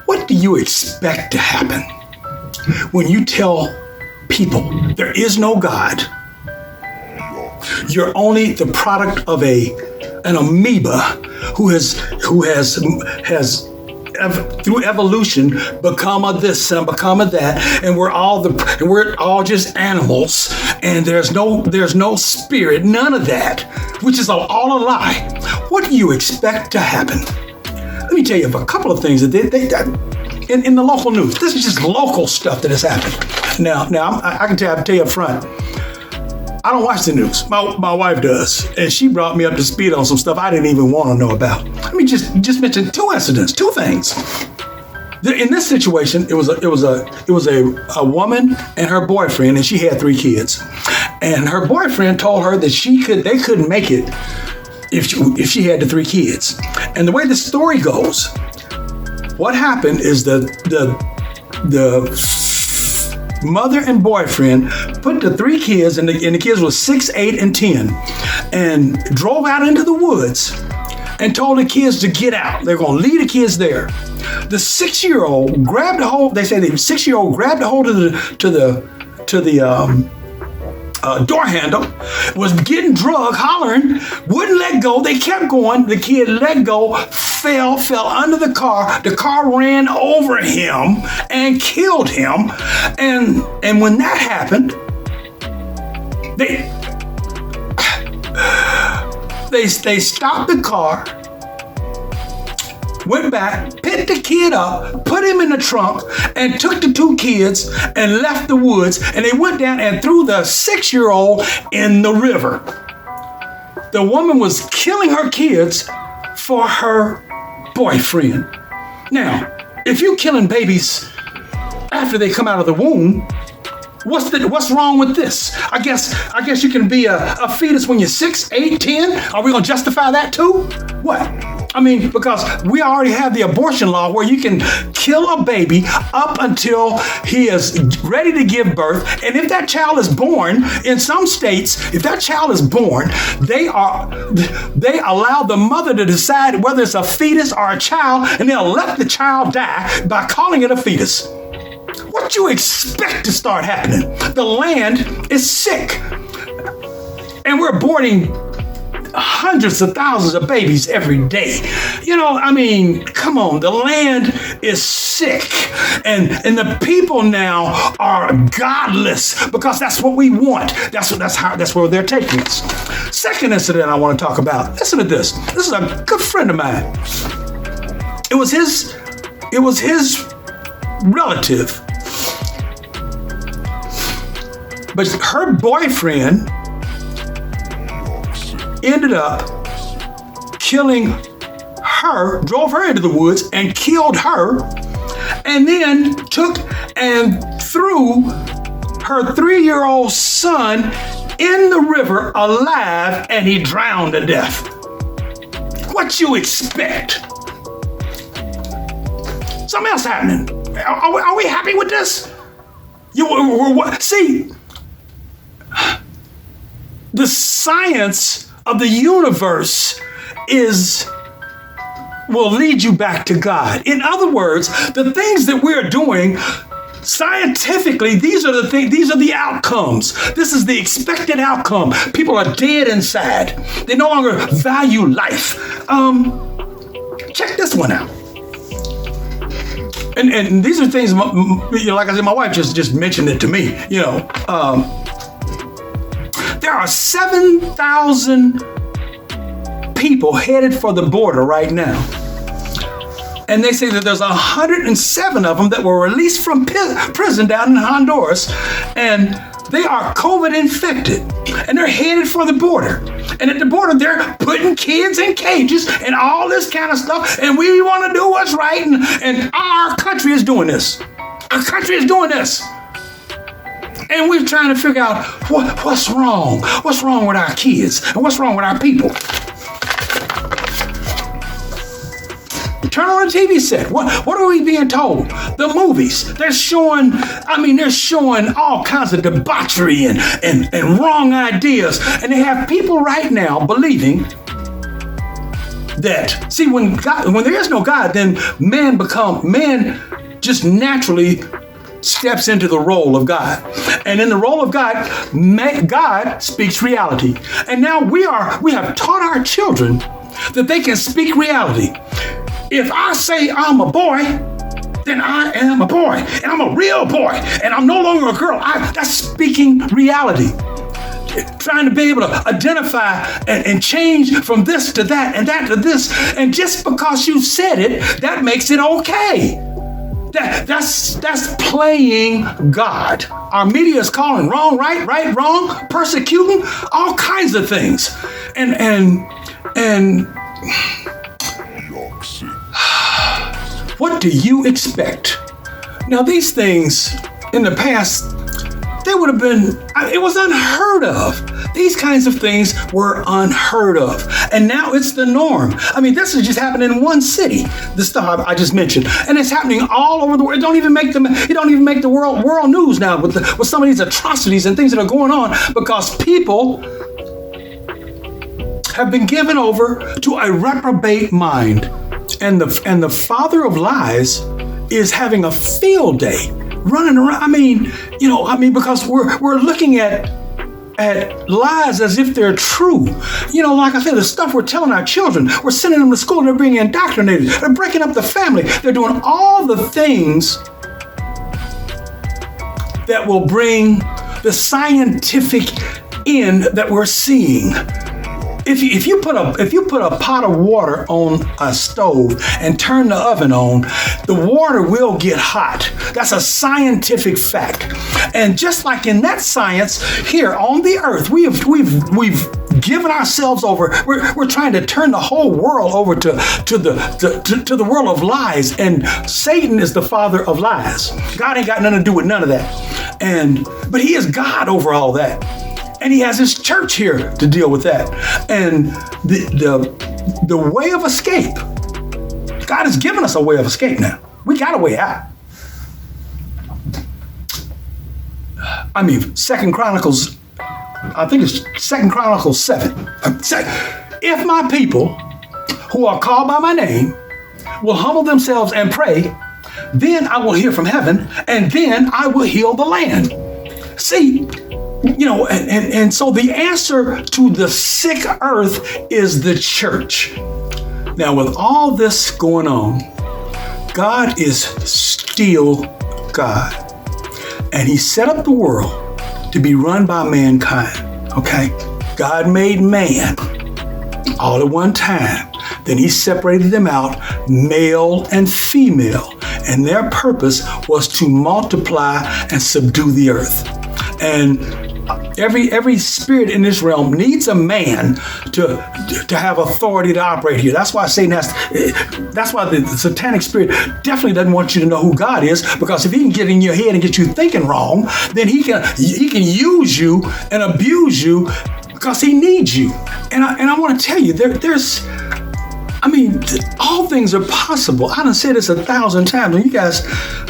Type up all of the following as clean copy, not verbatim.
What do you expect to happen when you tell people there is no God? You're only the product of an amoeba who has through evolution become a this and become a that, and we're all just animals, and there's no spirit, none of that, which is all a lie. What do you expect to happen? Let me tell you of a couple of things that they in the local news. This is just local stuff that has happened. Now I can tell you up front, I don't watch the news. My wife does, and she brought me up to speed on some stuff I didn't even want to know about. Let me just mention two things. In this situation, it was a woman and her boyfriend, and she had 3 kids. And her boyfriend told her that they couldn't make it if she had the 3 kids. And the way the story goes, what happened is the mother and boyfriend put the 3 kids, and the kids were 6, 8, and 10, and drove out into the woods and told the kids to get out. They're going to leave the kids there. The 6-year-old grabbed a hold. They say the 6-year-old grabbed a hold of the door handle, was getting drugged, hollering, wouldn't let go. They kept going. The kid let go, fell under the car. The car ran over him and killed him. And when that happened, they stopped the car, went back, picked the kid up, put him in the trunk, and took the 2 kids and left the woods. And they went down and threw the 6-year-old in the river. The woman was killing her kids for her boyfriend. Now, if you're killing babies after they come out of the womb, what's wrong with this? I guess you can be a fetus when you're 6, 8, 10. Are we gonna justify that too? What? I mean, because we already have the abortion law where you can kill a baby up until he is ready to give birth. And if that child is born, in some states, if that child is born, they allow the mother to decide whether it's a fetus or a child, and they'll let the child die by calling it a fetus. What you expect to start happening? The land is sick, and we're aborting hundreds of thousands of babies every day. Come on, the land is sick, and the people now are godless because that's what we want. That's where they're taking us. Second incident I want to talk about. Listen to this. This is a good friend of mine. It was his relative, but her boyfriend ended up killing her, drove her into the woods and killed her, and then took and threw her 3-year-old son in the river alive, and he drowned to death. What you expect? Something else happening. Are we happy with this? See, the science of the universe will lead you back to God. In other words, the things that we're doing scientifically, these are the outcomes. This is the expected outcome. People are dead inside. They no longer value life. Check this one out. And these are things, like I said, my wife just mentioned it to me. There are 7,000 people headed for the border right now. And they say that there's 107 of them that were released from prison down in Honduras, and they are COVID infected, and they're headed for the border. And at the border, they're putting kids in cages and all this kind of stuff, and we want to do what's right, and our country is doing this. Our country is doing this. And we're trying to figure out what's wrong. What's wrong with our kids? And what's wrong with our people? Turn on the TV set. What are we being told? The movies. They're showing all kinds of debauchery and wrong ideas. And they have people right now believing that, see, when there is no God, then man just naturally steps into the role of God. And in the role of God, God speaks reality. And now we have taught our children that they can speak reality. If I say I'm a boy, then I am a boy, and I'm a real boy, and I'm no longer a girl. That's speaking reality. Trying to be able to identify and change from this to that and that to this. And just because you said it, that makes it okay. That's playing God. Our media is calling wrong, right, wrong, persecuting, all kinds of things. And what do you expect? Now, these things in the past, they would have been, it was unheard of. These kinds of things were unheard of. And now it's the norm. I mean, this is just happening in one city, the stuff I just mentioned. And it's happening all over the world. It don't even make the world news now with some of these atrocities and things that are going on, because people have been given over to a reprobate mind. And the father of lies is having a field day running around. Because we're looking at lies as if they're true. Like I said, the stuff we're telling our children, we're sending them to school, they're being indoctrinated, they're breaking up the family, they're doing all the things that will bring the scientific end that we're seeing. If you put a pot of water on a stove and turn the oven on, the water will get hot. That's a scientific fact. And just like in that science here on the earth, we've given ourselves over. We're trying to turn the whole world over to the world of lies, and Satan is the father of lies. God ain't got nothing to do with none of that. But he is God over all that. And he has his church here to deal with that. And the way of escape, God has given us a way of escape now. We got a way out. I mean, 2 Chronicles, I think it's 2 Chronicles 7. If my people who are called by my name will humble themselves and pray, then I will hear from heaven, and then I will heal the land. See, and so the answer to the sick earth is the church. Now, with all this going on, God is still God. And he set up the world to be run by mankind, okay? God made man all at one time. Then he separated them out, male and female. And their purpose was to multiply and subdue the earth. And every spirit in this realm needs a man to have authority to operate here. That's why that's why the satanic spirit definitely doesn't want you to know who God is, because if he can get in your head and get you thinking wrong, then he can use you and abuse you because he needs you. And I want to tell you, all things are possible. I done said this 1,000 times, and you guys,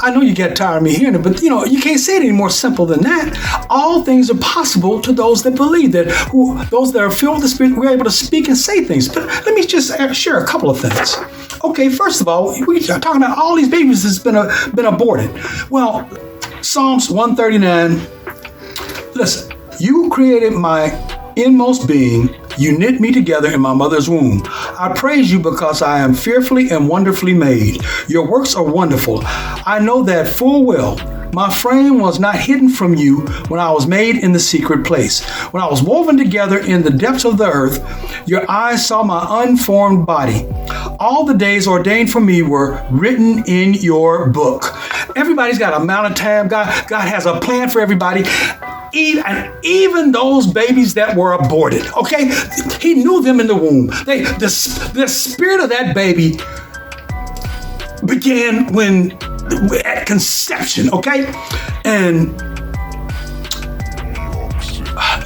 I know you get tired of me hearing it, but you can't say it any more simple than that. All things are possible to those that believe, those that are filled with the Spirit. We're able to speak and say things. But let me just share a couple of things. Okay, first of all, we are talking about all these babies that's been aborted. Well, Psalms 139. Listen, you created my inmost being. You knit me together in my mother's womb. I praise you because I am fearfully and wonderfully made. Your works are wonderful. I know that full well. My frame was not hidden from you when I was made in the secret place. When I was woven together in the depths of the earth, your eyes saw my unformed body. All the days ordained for me were written in your book. Everybody's got an amount of time. God has a plan for everybody. Even those babies that were aborted, okay? He knew them in the womb. The spirit of that baby began at conception, okay? And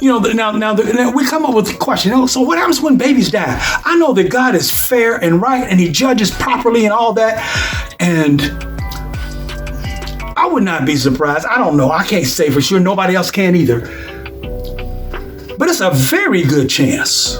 now we come up with the question, so what happens when babies die? I know that God is fair and right, and he judges properly and all that, and I would not be surprised. I don't know. I can't say for sure. Nobody else can either. But it's a very good chance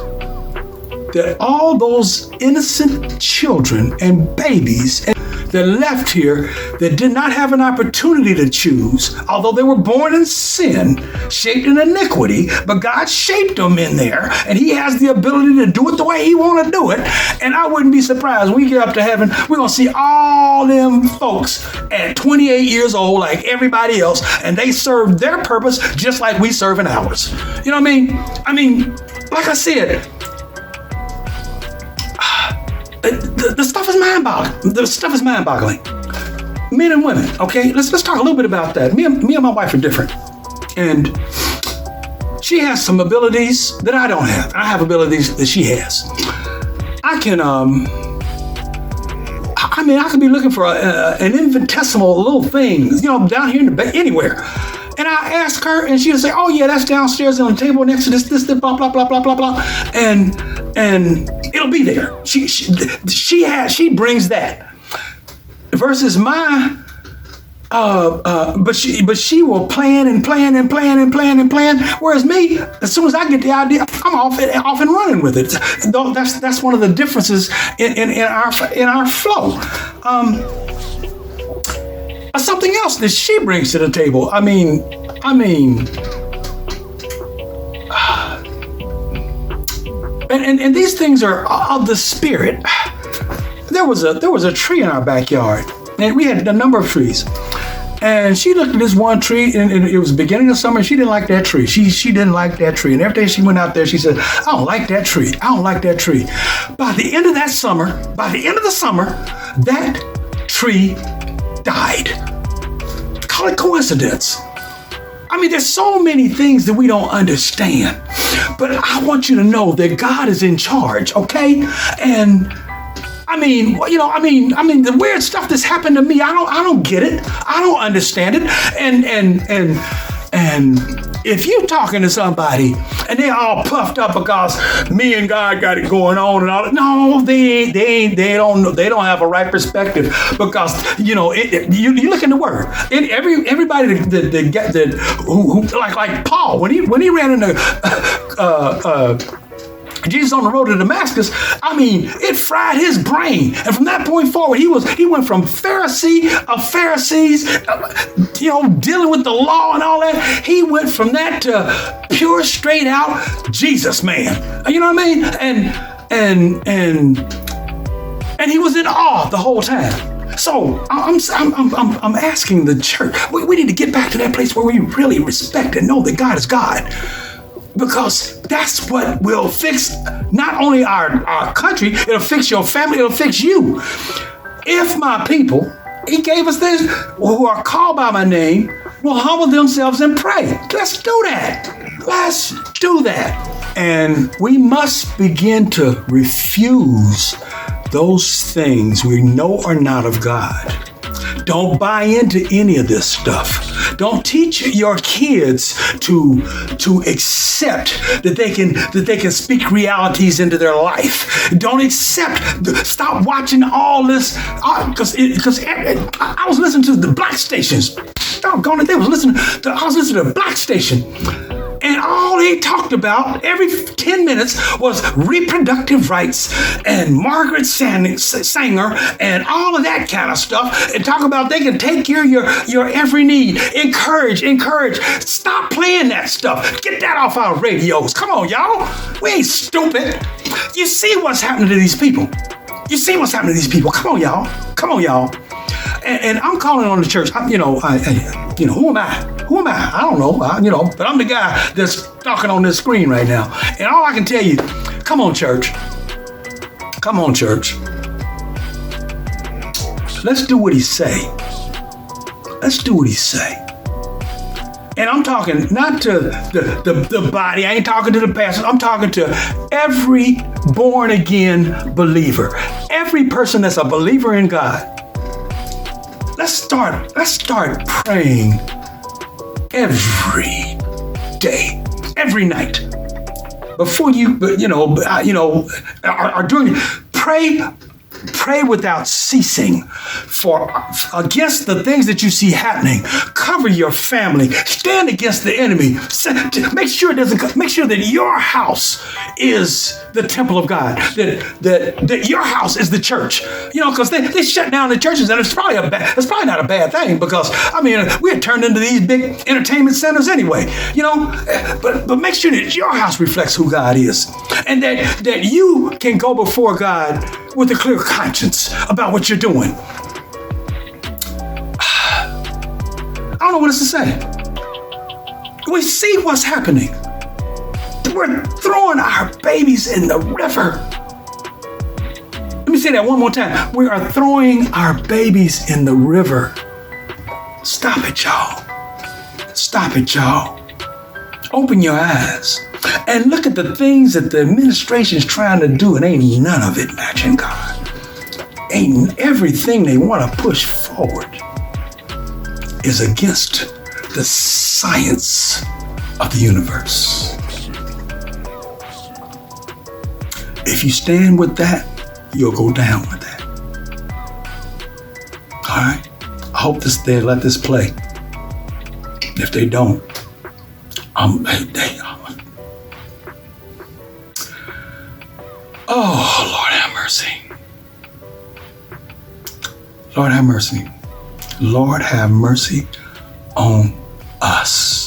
that all those innocent children and babies that left here that did not have an opportunity to choose, although they were born in sin, shaped in iniquity, but God shaped them in there, and he has the ability to do it the way he want to do it. And I wouldn't be surprised when we get up to heaven, we're going to see all them folks at 28 years old like everybody else, and they served their purpose just like we serving ours. You know what I mean? I mean, like I said, the stuff is mind-boggling. The stuff is mind-boggling. Men and women, okay? Let's talk a little bit about that. Me and my wife are different. And she has some abilities that I don't have. I have abilities that she has. I can be looking for an infinitesimal little thing, down here in the bed, anywhere. And I ask her, and she'll say, "Oh yeah, that's downstairs on the table next to this, blah blah blah blah blah blah," and it'll be there. She brings that versus my, but she will plan and plan and plan and plan and plan. Whereas me, as soon as I get the idea, I'm off and running with it. That's one of the differences in our flow. Something else that she brings to the table. I mean, and these things are of the spirit. There was a tree in our backyard, and we had a number of trees. And she looked at this one tree, and it was the beginning of summer. And she didn't like that tree. She didn't like that tree. And every day she went out there, she said, "I don't like that tree. I don't like that tree." By the end of the summer, that tree died. Call it coincidence. I mean, there's so many things that we don't understand, but I want you to know that God is in charge, okay? And I mean, the weird stuff that's happened to me, I don't get it. I don't understand it. And if you're talking to somebody and they're all puffed up because me and God got it going on and all that, no, they don't have a right perspective, because you look in the Word, and everybody that who like Paul when he ran into Jesus on the road to Damascus, I mean, it fried his brain. And from that point forward, he went from Pharisees, dealing with the law and all that. He went from that to pure, straight out Jesus man. You know what I mean? And he was in awe the whole time. So I'm asking the church, we need to get back to that place where we really respect and know that God is God. Because that's what will fix not only our country, it'll fix your family, it'll fix you. If my people, he gave us this, who are called by my name, will humble themselves and pray. Let's do that. Let's do that. And we must begin to refuse those things we know are not of God. Don't buy into any of this stuff. Don't teach your kids to accept that they can speak realities into their life. Don't stop watching all this, because I was listening to the black stations. Doggone it, I was listening to the black station. And all he talked about every 10 minutes was reproductive rights and Margaret Sanger and all of that kind of stuff, and talk about they can take care of your every need. Encourage. Stop playing that stuff. Get that off our radios. Come on, y'all. We ain't stupid. You see what's happening to these people. Come on, y'all. And I'm calling on the church. Who am I? I don't know. But I'm the guy that's talking on this screen right now. And all I can tell you, come on, church. Let's do what he say. And I'm talking not to the body. I ain't talking to the pastors. I'm talking to every born again believer. Every person that's a believer in God. Let's start praying every day, every night. Before you are doing it, pray Pray without ceasing for against the things that you see happening. Cover your family. Stand against the enemy. Make sure it doesn't. Make sure that your house is the temple of God. That your house is the church. You know, because they shut down the churches, and it's probably not a bad thing, because I mean we're turned into these big entertainment centers anyway. You know, but make sure that your house reflects who God is, and that you can go before God with a clear conscience about what you're doing. I don't know what else to say. We see what's happening. We're throwing our babies in the river. Let me say that one more time. We are throwing our babies in the river. Stop it, y'all. Stop it, y'all. Open your eyes and look at the things that the administration is trying to do, and ain't none of it matching God. Ain't everything they want to push forward is against the science of the universe. If you stand with that, you'll go down with that. All right? I hope they let this play. If they don't, oh, Lord have mercy. Lord have mercy. Lord have mercy on us.